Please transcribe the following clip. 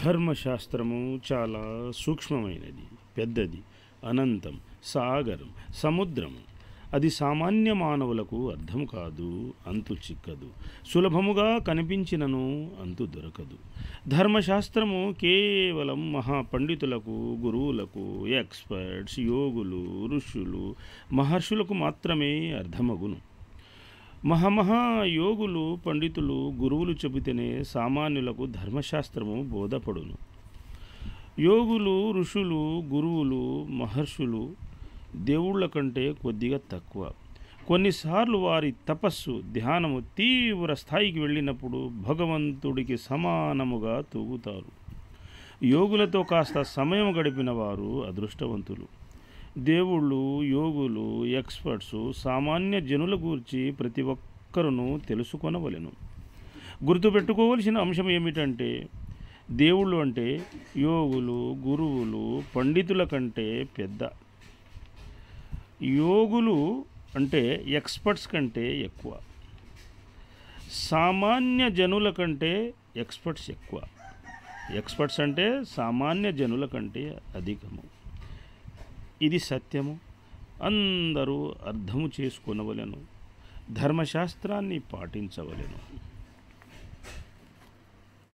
ధర్మశాస్త్రము చాలా సూక్ష్మమైనది, పెద్దది, అనంతం, సాగరం, సముద్రము. అది సామాన్య మానవులకు అర్థం కాదు, అంతు చిక్కదు. సులభముగా కనిపించినను అంతు దొరకదు. ధర్మశాస్త్రము కేవలం మహాపండితులకు, గురువులకు, ఎక్స్పర్ట్స్, యోగులు, ఋషులు, మహర్షులకు మాత్రమే అర్థమగును. యోగులు, పండితులు, గురువులు చెబితేనే సామాన్యులకు ధర్మశాస్త్రము బోధపడును. యోగులు, ఋషులు, గురువులు, మహర్షులు దేవుళ్ళ కంటే కొద్దిగా తక్కువ. కొన్నిసార్లు వారి తపస్సు, ధ్యానము తీవ్ర స్థాయికి వెళ్ళినప్పుడు భగవంతుడికి సమానముగా తూగుతారు. యోగులతో కాస్త సమయం గడిపిన వారు అదృష్టవంతులు. దేవుళ్ళు, యోగులు, ఎక్స్పర్ట్స్ సామాన్య జనుల గూర్చి ప్రతి ఒక్కరూ తెలుసుకొనవలెను. గుర్తుపెట్టుకోవలసిన అంశం ఏమిటంటే, దేవుళ్ళు అంటే యోగులు, గురువులు, పండితుల కంటే పెద్ద. యోగులు అంటే ఎక్స్పర్ట్స్ కంటే ఎక్కువ. సామాన్య జనుల కంటే ఎక్స్పర్ట్స్ ఎక్కువ. ఎక్స్పర్ట్స్ అంటే సామాన్య జనుల కంటే అధికము. ఇది సత్యము. అందరూ అర్థము చేసుకొనవలెను. ధర్మశాస్త్రాన్ని పాటించవలెను.